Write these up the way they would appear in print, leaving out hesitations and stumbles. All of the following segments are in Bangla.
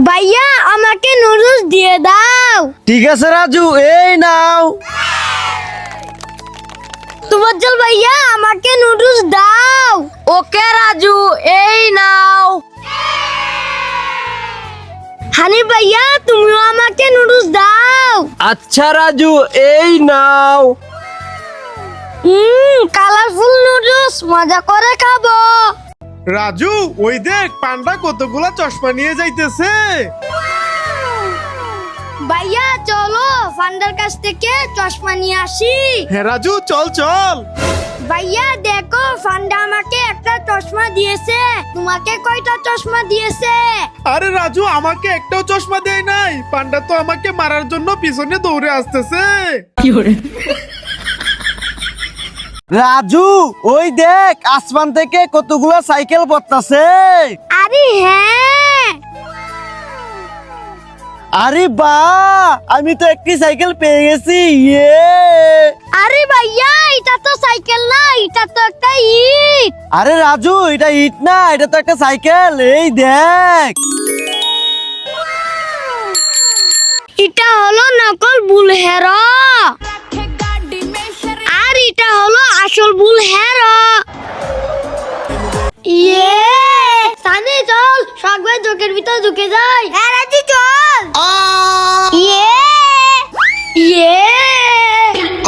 ভাইয়া আমাকে নুডলস দিয়ে দাও। ঠিক আছে রাজু, এই নাও। তোফাজ্জল ভাইয়া আমাকে নুডলস দাও। ওকে রাজু, এই নাও। হানিফ ভাইয়া তুমিও আমাকে নুডলস দাও। আচ্ছা রাজু, এই নাও। কালারফুল নুডলস, মজা করে খাবো। রাজু, ওই দেখ পান্ডা কতগুলা চশমা নিয়ে যাইতেছে। ভাইয়া চলো ফান্ডার কাছ থেকে চশমা নিয়ে আসি। হ্যাঁ রাজু, চল চল। ভাইয়া দেখো ফান্ডা আমাকে একটা চশমা দিয়েছে, তোমাকে কয়টা চশমা দিয়েছে? আরে রাজু, আমাকে একটাও চশমা দেয় নাই। পান্ডা তো আমাকে মারার জন্য পিছনে দৌড়ে আসতেছে। রাজু, ওই দেখ আসমান থেকে কতগুলা সাইকেল পড়তাছে। আরে হ্যাঁ, আরে বাহ, আমি তো একটি সাইকেল পেয়ে গেছি। ইয়ে! আরে ভাইয়া এটা তো সাইকেল না, এটা তো একটা ইট। আরে রাজু, এটা ইট না, এটা তো একটা সাইকেল। এই দেখ। এটা হলো নকল বুলহেরো, আর এটা হলো আসল বুলহেরো। ইয়ে সানি চল, সবাই চোখের ভিতর ঢুকে যাই। হ্যাঁ রাজি চল। ইয়ে ইয়ে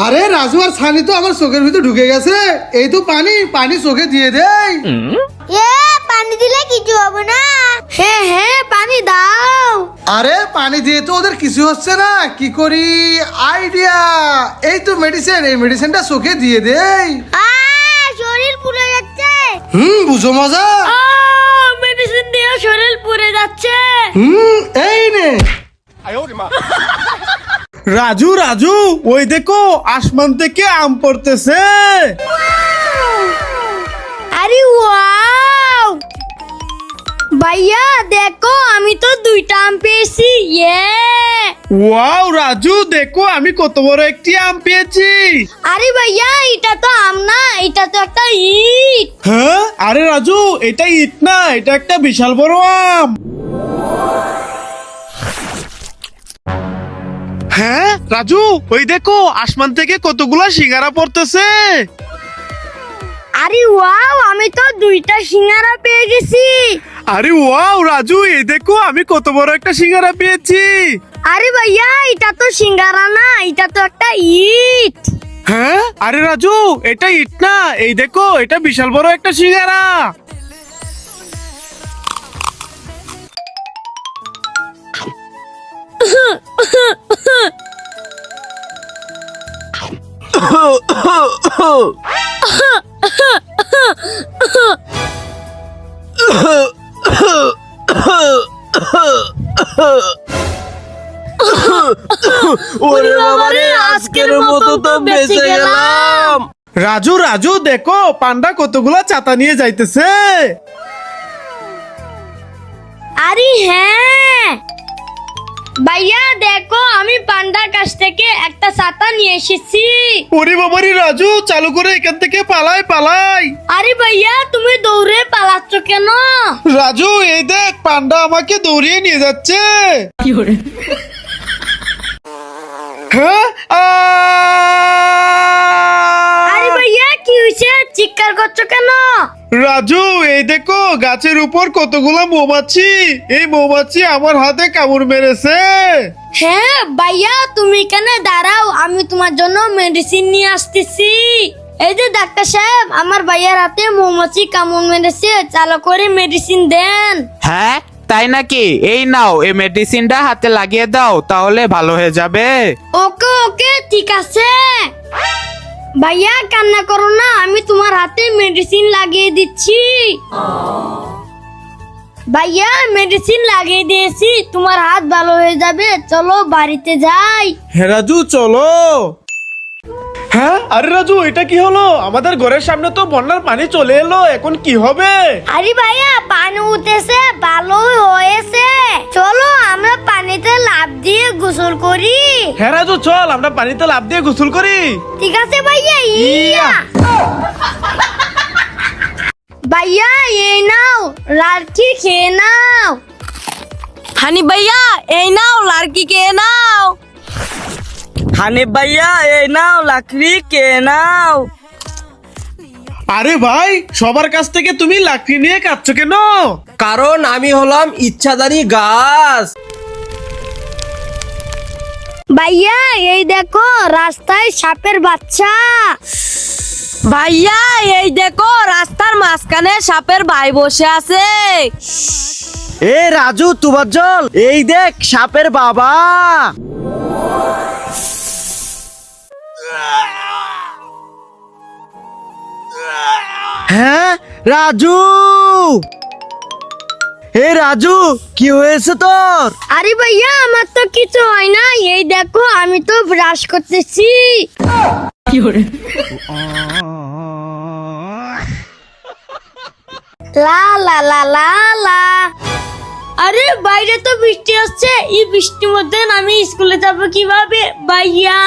আরে রাজু আর সানি তো আমার চোখের ভিতর ঢুকে গেছে। এই তো পানি, পানি চোখে দিয়ে দেয়। পানি দিলে কিছু হবে না। হ্যাঁ হ্যাঁ পানি দাও। আরে পানি দিয়ে তো ওদের কিছু হচ্ছে না, কি করি? আইডিয়া, এই তো মেডিসিন, এই মেডিসিনটা চোখে দিয়ে দেই। শরীর পুড়ে যাচ্ছে। বুঝো মজা। মেডিসিন দিয়ে শরীর পুড়ে যাচ্ছে। এই নে। রাজু রাজু, ওই দেখো আসমান থেকে আম পড়তেছে। আরে ওয়াও, ভাইয়া দেখো আমি তো 2টা আম পেয়েছি। ইয়ে! ওয়াও রাজু, দেখো আমি কত বড় একটি আম পেয়েছি। আরে ভাইয়া এটা তো আম না, এটা তো একটা ইট। হ্যাঁ, আরে রাজু, এটা ইট না, এটা একটা বিশাল বড় আম। হ্যাঁ রাজু, ওই দেখো আসমান থেকে কতগুলা সিঙ্গারা পড়তেছে। আরে ওয়াও, আমি তো 2টা সিঙ্গারা পেয়ে গেছি। আরে ওয়াও রাজু, এই দেখো আমি কত বড় একটা সিঙ্গারা পেয়েছি। আরে ভাইয়া এটা তো সিঙ্গারা না, এটা তো একটা ইট। হ্যাঁ, আরে রাজু, এটা ইট না, এই দেখো এটা বিশাল বড় একটা সিঙ্গারা। ওরে বাবারে, আজকের মতো তো বেঁচে গেলাম। রাজু রাজু, দেখো পান্ডা কতগুলা ছাতা নিয়ে যাইতেছে। আরে হ্যাঁ ভাইয়া দেখো আমি পান্ডার কাছ থেকে একটা ছাতা নিয়ে এসেছি। ওরে বাবারে রাজু, চালু করে এখান থেকে পালাই পালাই। আরে ভাইয়া তুমি দৌড়ে পালাচ্ছ কেন? রাজু, এই দেখ পান্ডা আমাকে দৌড়িয়ে নিয়ে যাচ্ছে। হ্যাঁ, আরে ভাইয়া কি হয়েছে, চিৎকার করছো কেন? রাজু, এই দেখো গাছের উপর কতগুলা মৌমাছি। এই মৌমাছি আমার হাতে কামড় মেরেছে। হ্যাঁ ভাইয়া তুমি এখানে দাঁড়াও, আমি তোমার জন্য মেডিসিন নিয়ে আসতেছি। এই যে ডাক্তার সাহেব, আমার ভাইয়ার হাতে মৌমাছি কামড় মেরেছে, চালু করে মেডিসিন দেন। হ্যাঁ, তাই নাকি? এই নাও, এই মেডিসিনটা হাতে লাগিয়ে দাও, তাহলে ভালো হয়ে যাবে। ওকে ওকে ঠিক আছে। ভাইয়া কান্না করো না, আমি তোমার হাতে মেডিসিন লাগিয়ে দিচ্ছি। ভাইয়া মেডিসিন লাগিয়ে দিয়েছি, তোমার হাত ভালো হয়ে যাবে, চলো বাড়িতে যাই। হ্যাঁ রাজু, চলো। হ্যাঁ, আরে রাজু, এটা কি হলো? আমাদের ঘরের সামনে তো বন্যার পানি চলে এলো, এখন কি হবে? আরে ভাইয়া পানি উঠেছে, ভালো হয়েছে, চলো আমরা পানিতে লাফ দিয়ে গোসল করি। হ্যাঁ রাজু, চল আমরা পানিতে লাফ দিয়ে গোসল করি। ঠিক আছে ভাইয়া। ইয়া ভাইয়া এই নাও, লাঠি খেয়ে নাও। হানি ভাইয়া এই নাও লাড়কি কে নাও। হানিফ ভাইয়া এই নাও লাকড়ি কে নাও। আরে ভাই সবার কাছ থেকে তুমি লাকড়ি নিয়ে কাটছো কেন? কারণ আমি হলাম ইচ্ছাধারী গাছ। ভাইয়া এই দেখো রাস্তায় সাপের বাচ্চা। ভাইয়া এই দেখো রাস্তার মাঝখানে সাপের ভাই বসে আছে। এ রাজু তুবাজ্জল এই দেখ সাপের বাবা। হ্যাঁ রাজু, হে রাজু কি হয়েছে তোর? আরে ভাইয়া আমার তো কিছু হয় না, এই দেখো আমি তো ব্রাশ করতেছি। লা লা লা লা লা। আরে বাইরে তো বৃষ্টি হচ্ছে, এই বৃষ্টির মধ্যে আমি স্কুলে যাব কিভাবে ভাইয়া?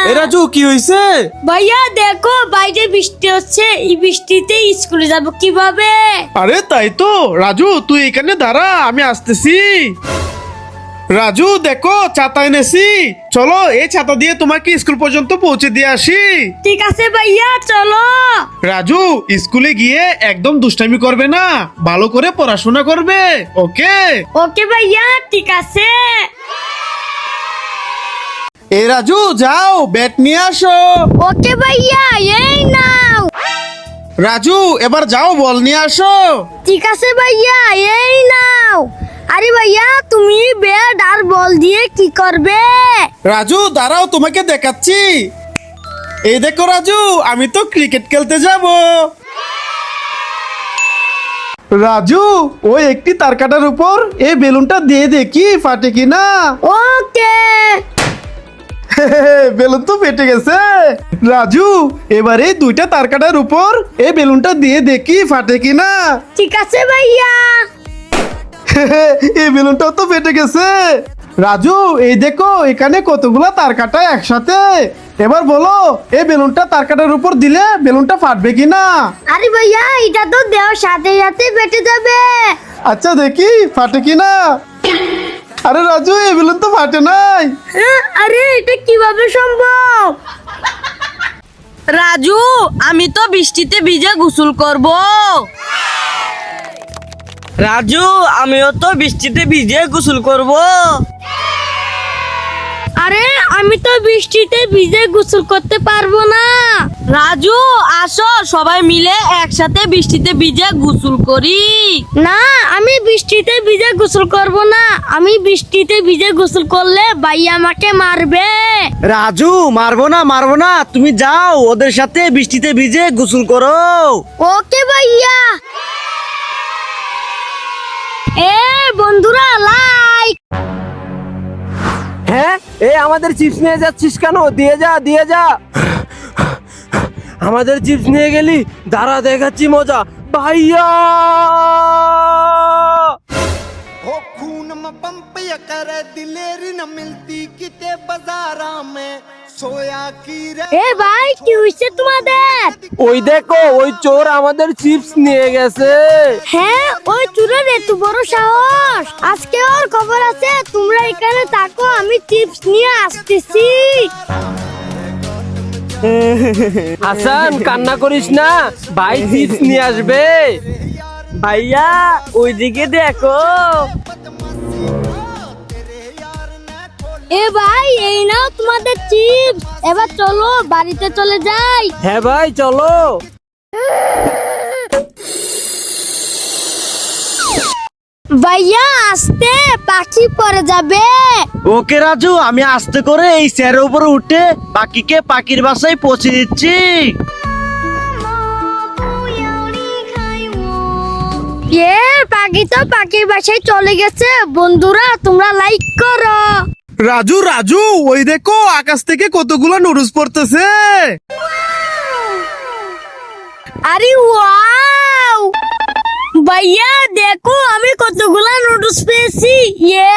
এ রাজু কি হয়েছে? ভাইয়া দেখো বাইরে বৃষ্টি হচ্ছে, এই বৃষ্টিতে স্কুলে যাব কিভাবে? আরে তাই তো রাজু, তুই এখানে দাঁড়া, আমি আসতেছি। রাজু দেখো ছাতা এনেছি, চলো এই ছাতা দিয়ে তোমাকে স্কুল পর্যন্ত পৌঁছে দিয়ে আসি। ঠিক আছে ভাইয়া চলো। রাজু স্কুলে গিয়ে একদম দুষ্টামি করবে না, ভালো করে পড়াশোনা করবে, ওকে? ওকে ভাইয়া ঠিক আছে। এ রাজু যাও ব্যাট নিয়ে আসো। ওকে ভাইয়া এই নাও। রাজু এবার যাও বল নিয়ে আসো। ঠিক আছে ভাইয়া এই নাও। আরে ভাইয়া তুমি ব্যাট আর বল দিয়ে কি করবে? রাজু দাঁড়াও তোমাকে দেখাচ্ছি। এই দেখো রাজু, আমি তো ক্রিকেট খেলতে যাব। রাজু ওই একটি তারকাটার উপর এই বেলুনটা দিয়ে দেখি ফাটে কিনা। ওকে। বেলুন তো ফেটে গেছে। রাজু এবারে দুইটা তারকাটার উপর এই বেলুনটা দিয়ে দেখি ফাটে কিনা। ঠিক আছে ভাইয়া। এই বেলুনটাও তো ফেটে গেছে। রাজু এই দেখো এখানে কতগুলা তারকাটা একসাথে। এবার বলো এই বেলুনটা তারকাটার উপর দিলে বেলুনটা ফাটবে কিনা। আরে ভাইয়া এটা তো দেওয়ার সাথে সাথে ফেটে যাবে। আচ্ছা দেখি ফাটে কিনা। আরে রাজু এই বেলুন তো ফাটে নাই। হ্যাঁ, আরে এটা কিভাবে সম্ভব? রাজু আমি তো বৃষ্টিতে ভিজে গোসল করব। রাজু আমিও তো বৃষ্টিতে ভিজে গোসল করব। আরে আমি তো বৃষ্টিতে ভিজে গোসল করতে পারবো না। রাজু আসো সবাই মিলে একসাথে বৃষ্টিতে ভিজে গোসল করি। না আমি বৃষ্টিতে ভিজে গোসল করব না, আমি বৃষ্টিতে ভিজে গোসল করলে ভাইয়া আমাকে মারবে। রাজু মারবো না, তুমি যাও ওদের সাথে বৃষ্টিতে ভিজে গোসল করো। ওকে ভাইয়া। এ বন্ধুরা লাইক। হ্যাঁ এই আমাদের চিপস নিয়ে যাচ্ছিস কেন? দিয়ে যা দিয়ে যা। আমাদের চিপস নিয়ে গেলি, দাঁড়া দেখাচ্ছি মজা। ভাইয়া हो खून में पंप या कर दिलेरी न मिलती किते बाजारा में सोया की रे। এ ভাই কি হইছে তোমাদের? ওই দেখো ওই চোর আমাদের চিপস নিয়ে গেছে। হ্যাঁ ওই চুরের এত বড় সাহস, আজকে ওর খবর আছে। তোমরা এখানে থাকো, আমি চিপস নিয়ে আসতেছি। হাসান কান্না করিস না, ভাই চিপস নিয়ে আসবে। ভাইয়া ওইদিকে দেখো। এ ভাই এই নাও তোমাদের চিপস, এবার চলো বাড়িতে চলে যাই। হ্যাঁ ভাই চলো। ভাইয়া আসতে পাখি পড়ে যাবে। ওকে রাজু, আমি আস্তে করে এই চেয়ারের উপরে উঠে পাখিকে পাখির বাসায় পৌঁছে দিচ্ছি। এ পাখি তো পাখির বাসায় চলে গেছে। বন্ধুরা তোমরা লাইক করো। রাজু রাজু ওই দেখো আকাশ থেকে কতগুলো নুডলস পড়তেছে। আরে ওয়াও ভাইয়া দেখো আমি কতগুলা নুডলস পেয়েছি। ইয়ে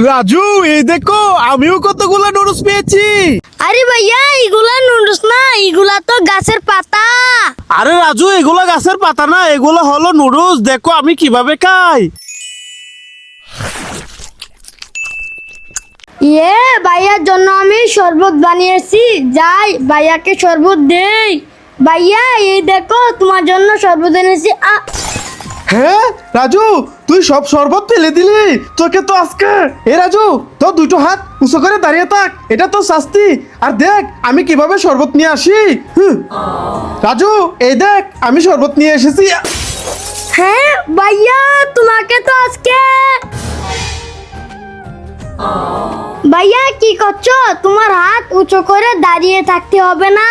রাজু এই দেখো আমিও কতগুলো নুডলস পেয়েছি। আরে ভাইয়া এগুলা নুডলস না, এগুলা তো গাছের পাতা। আরে রাজু এগুলো গাছের পাতা না, এগুলো হলো নুডলস। দেখো আমি কিভাবে খাই। ভাইয়ার জন্য আমি শরবত বানিয়েছি, যাই ভাইয়াকে শরবত দেই। ভাইয়া এই দেখো তোমার জন্য শরবত এনেছি। হ্যাঁ রাজু তুই সব শরবত ফেলে দিলি, তোকে তো আজকে। এ রাজু তো দুটো হাত উঁচু করে দাঁড়িয়ে থাক, এটা তো শাস্তি। আর দেখ আমি কিভাবে শরবত নিয়ে আসি। রাজু এই দেখ আমি শরবত নিয়ে এসেছি। হ্যাঁ ভাইয়া তোমাকে তো আজকে। ভাইয়া কি করছো? তোমার হাত উঁচু করে দাঁড়িয়ে থাকতে হবে না,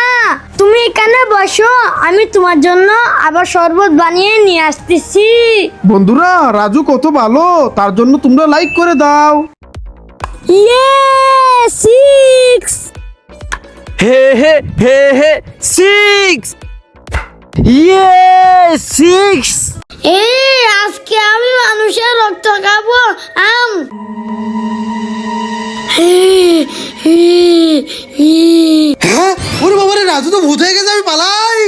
তুমি এখানে বসো, আমি তোমার জন্য আবার শরবত বানিয়ে নিয়ে আসতেছি। বন্ধুরা রাজু কত ভালো, তার জন্য তোমরা লাইক করে দাও। ইয়ে 6। হে হে হে হে 6 6। এই আজকে আমি মানুষের রক্ত খাবো। হ্যাঁ ওরে বাবারে রাজু তো ভূত হয়ে গেছে, আমি পালাই।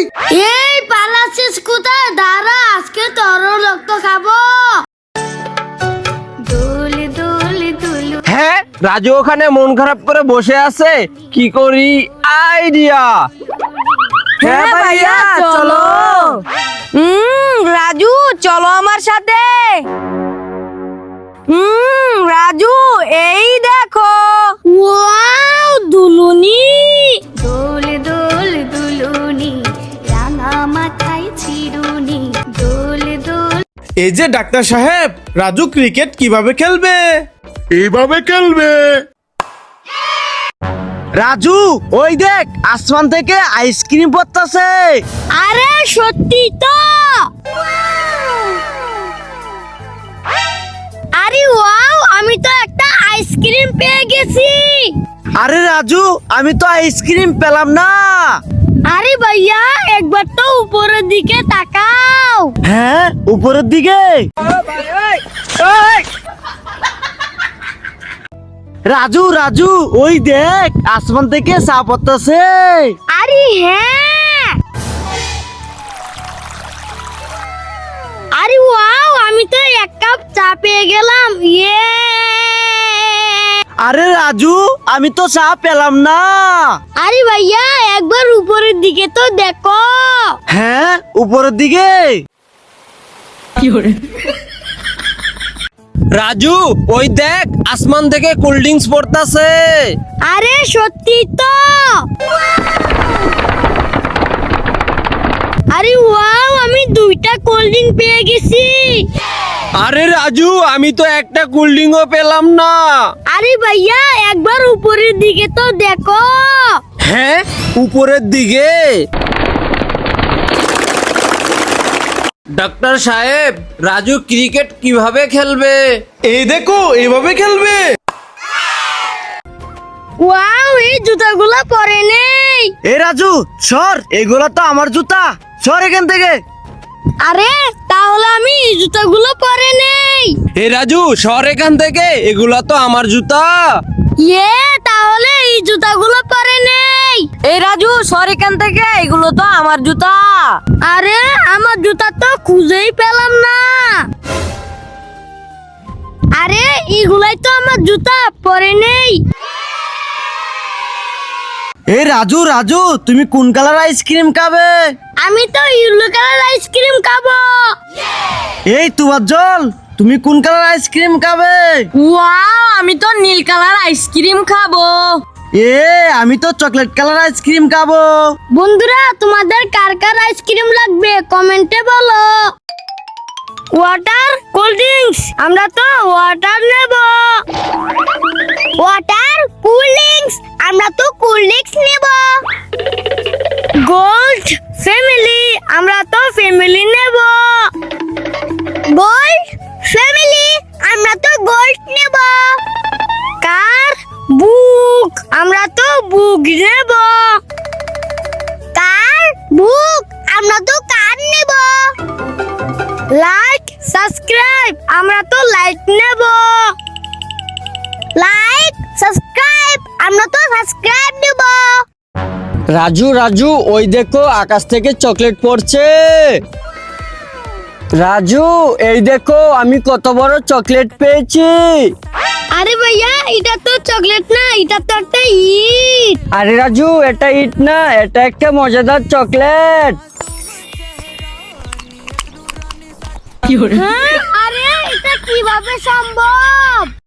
এই পালাচ্ছিস কোথায়? দাঁড়া, আজকে তোর রক্ত খাবো। হ্যাঁ রাজু ওখানে মন খারাপ করে বসে আছে, কি করি আইডিয়া। হ্যাঁ ভাইয়া চলো। রাজু চলো আমার সাথে। রাজু এই দেখো। ওয়াও দুলুনি। দোল দোল দুলুনি রাঙা মাথায় চিরুনি দোল দোল। এই যে ডাক্তার সাহেব, রাজু ক্রিকেট কিভাবে খেলবে? এইভাবে খেলবে। রাজু ওই দেখ আসমান থেকে আইসক্রিম পড়তাছে। আরে সত্যি তো। আরে ওয়াও, আমি তো একটা আইসক্রিম পেয়ে গেছি। আরে রাজু আমি তো আইসক্রিম পেলাম না। আরে ভাইয়া একবার তো উপরের দিকে তাকাও। হ্যাঁ উপরের দিকে। রাজু রাজু ওই দেখ আসমান থেকে চা পড়তাছে। আরে হ্যাঁ। আরে ওয়াও, আমি তো এক কাপ চা পেয়ে গেলাম। ইয়ে। আরে রাজু আমি তো চা পেলাম না। আরে ভাইয়া একবার উপরের দিকে তো দেখো। হ্যাঁ উপরের দিকে। রাজু ওই দেখ আসমান থেকে কোল্ড ড্রিঙ্কস পড়তাছে। আরে সত্যি তো। আরে ওয়াও, আমি দুইটা কোল্ড ড্রিঙ্ক পেয়ে গেছি। আরে রাজু আমি তো একটা কোল্ড ড্রিঙ্কও পেলাম না। আরে ভাইয়া একবার উপরের দিকে তো দেখো। হ্যাঁ উপরের দিকে। ডাক্তার সাহেব রাজু ক্রিকেট কিভাবে খেলবে? এই দেখো এইভাবে খেলবে। ওয়াও, এই জুতাগুলো পরে নেই। এ রাজু সর, এগুলো তো আমার জুতা, সর এখান থেকে। আরে তাহলে আমি এই জুতাগুলো পরে নেই। হে রাজু সর এখান থেকে, এগুলা তো আমার জুতা। ইয়ে তাহলে এই জুতাগুলো পরে নেই। এই রাজু সর এখান থেকে, এগুলো তো আমার জুতা। আরে আমার জুতা তো খুঁজেই পেলাম না। আরে এগুলাই তো আমার জুতা, পরে নেই। এই রাজু রাজু তুমি কোন কালার আইসক্রিম খাবে? আমি তো ইয়েলো কালার আইসক্রিম খাবো। এই তোমার জল, তুমি কোন কালার আইসক্রিম খাবে? ওয়াও আমি তো নীল কালার আইসক্রিম খাবো। এ আমি তো চকলেট কালার আইসক্রিম খাবো। বন্ধুরা তোমাদের কার কার আইসক্রিম লাগবে কমেন্টে বলো। ওয়াটার, কোল্ড ড্রিঙ্কস, আমরা তো ওয়াটার নেব। ওয়াটার, কোল্ড ড্রিঙ্কস, আমরা তো কোল্ড ড্রিঙ্কস নেব। গোল্ড, ফ্যামিলি, আমরা তো ফ্যামিলি নেব। গোল্ড, ফ্যামিলি, আমরা তো গোল্ড নেব। কার, বুক, আমরা তো বুক নেব। কার, বুক, আমরা তো কার নেব। লাইক, সাবস্ক্রাইব, আমরা তো লাইক নেব। আমরা তো সাবস্ক্রাইব দেব। রাজু রাজু ওই দেখো আকাশ থেকে চকলেট পড়ছে। রাজু এই দেখো আমি কত বড় চকলেট পেয়েছি। আরে ভাইয়া এটা তো চকলেট না, এটা তো একটা ইট। আরে রাজু এটা ইট না, এটা একটা মজাদার চকলেট। হ্যাঁ, আরে এটা কিভাবে সম্ভব?